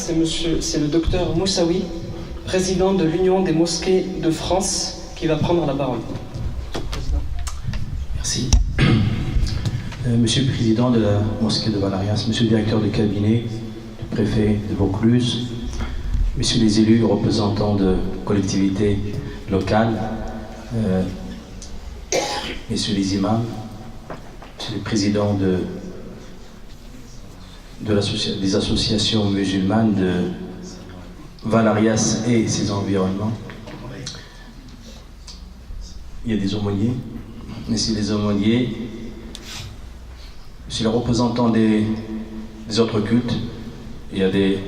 c'est le docteur Moussaoui, président de l'Union des mosquées de France, qui va prendre la parole. Merci. Monsieur le Président de la mosquée de Valarias, Monsieur le Directeur de cabinet du préfet de Vaucluse, Messieurs les élus, représentants de collectivités locales, Messieurs les imams, Monsieur le Président des associations musulmanes de Valarias et ses environnements. Il y a des aumôniers, Messieurs les aumôniers, Monsieur les représentants des autres cultes, il y a des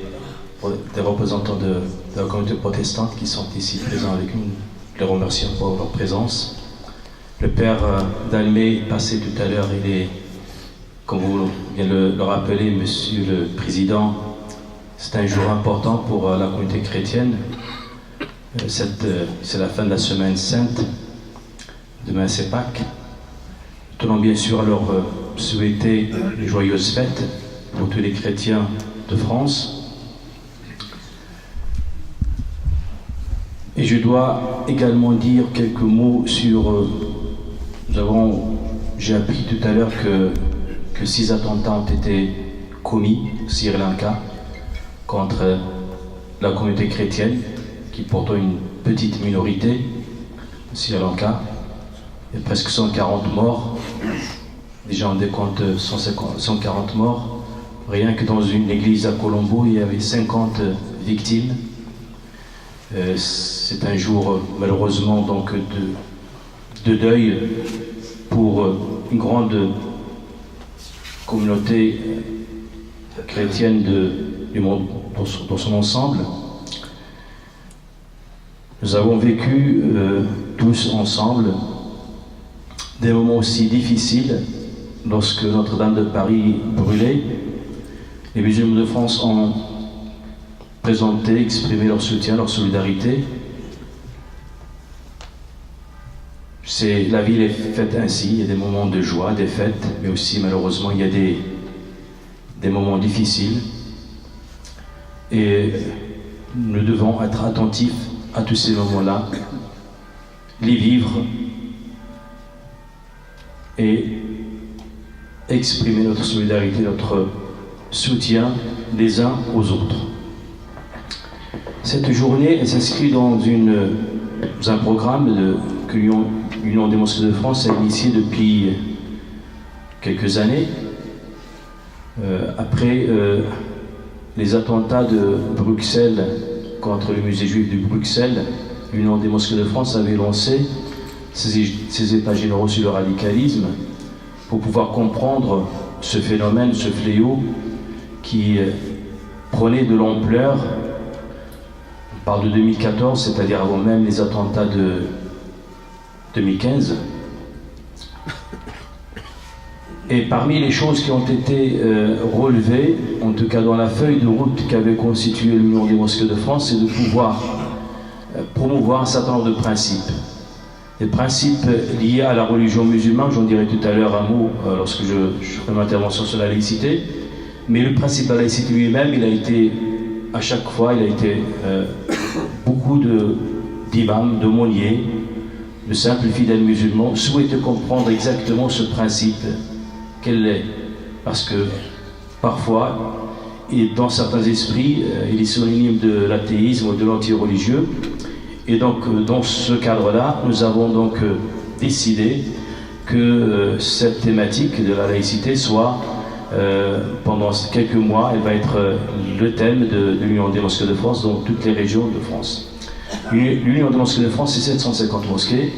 représentants de la communauté protestante qui sont ici présents avec nous. Je les remercie pour leur présence. Le père Dalmé est passé tout à l'heure, il est, comme vous venez de le rappeler, Monsieur le Président, c'est un jour important pour la communauté chrétienne. C'est la fin de la semaine sainte. Demain c'est Pâques. Nous tenons bien sûr à leur souhaiter les joyeuses fêtes pour tous les chrétiens de France. Et je dois également dire quelques mots sur... J'ai appris tout à l'heure que 6 attentats ont été commis au Sri Lanka contre la communauté chrétienne, qui est pourtant une petite minorité au Sri Lanka. Il y a presque 140 morts. Déjà on décompte 140 morts. Rien que dans une église à Colombo, il y avait 50 victimes. C'est un jour malheureusement donc de deuil pour une grande communauté chrétienne du monde dans son ensemble. Nous avons vécu tous ensemble des moments aussi difficiles lorsque Notre-Dame de Paris brûlait. Les musulmans de France ont présenté, exprimé leur soutien, leur solidarité. La ville est faite ainsi, il y a des moments de joie, des fêtes, mais aussi malheureusement il y a des moments difficiles. Et nous devons être attentifs à tous ces moments-là, les vivre et exprimer notre solidarité, notre soutien les uns aux autres. Cette journée, elle s'inscrit dans un programme que l'Union des mosquées de France a initié depuis quelques années. Après les attentats de Bruxelles contre le musée juif de Bruxelles, l'Union des mosquées de France avait lancé ses états généraux sur le radicalisme pour pouvoir comprendre ce phénomène, ce fléau qui prenait de l'ampleur. On parle de 2014, c'est-à-dire avant même les attentats de 2015. Et parmi les choses qui ont été relevées, en tout cas dans la feuille de route qu'avait constituée l'Union des mosquées de France, c'est de pouvoir promouvoir un certain nombre de principes. Des principes liés à la religion musulmane, j'en dirai tout à l'heure un mot lorsque je ferai ma intervention sur la laïcité. Mais le principe de la laïcité lui-même, il a été, à chaque fois, beaucoup d'imams, d'aumôniers, de simples fidèles musulmans souhaitent comprendre exactement ce principe, quel est. Parce que parfois, et dans certains esprits, il est synonyme de l'athéisme ou de l'anti-religieux. Et donc, dans ce cadre-là, nous avons donc décidé que cette thématique de la laïcité soit, pendant quelques mois, elle va être le thème de l'Union des mosquées de France dans toutes les régions de France. L'Union des mosquées de France, c'est 750 mosquées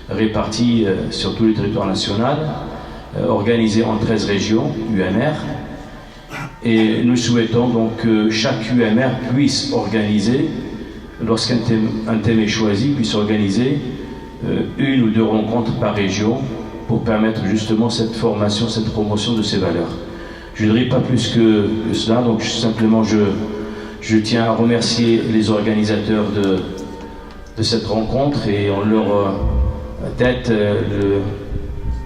réparties sur tout le territoire national, organisées en 13 régions, UMR. Et nous souhaitons donc que chaque UMR puisse organiser, lorsqu'un thème est choisi, puisse organiser une ou 2 rencontres par région pour permettre justement cette formation, cette promotion de ces valeurs. Je ne dirai pas plus que cela, donc simplement je tiens à remercier les organisateurs de cette rencontre et en leur tête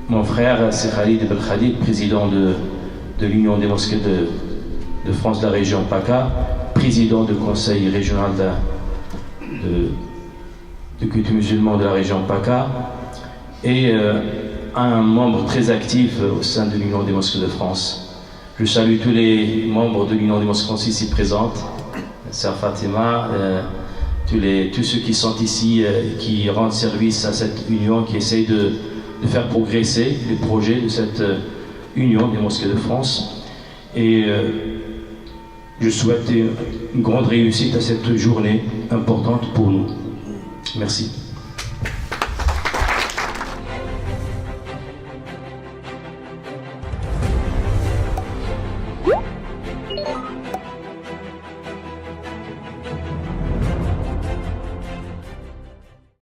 mon frère c'est Khalid Belkhadi, président de l'Union des mosquées de France de la région PACA, président du conseil régional de culte musulman de la région PACA et un membre très actif au sein de l'Union des mosquées de France. Je salue tous les membres de l'Union des mosquées de France ici présentes, Sœur Fatima, tous ceux qui sont ici, qui rendent service à cette union, qui essayent de faire progresser les projets de cette union des mosquées de France. Et je souhaite une grande réussite à cette journée importante pour nous. Merci.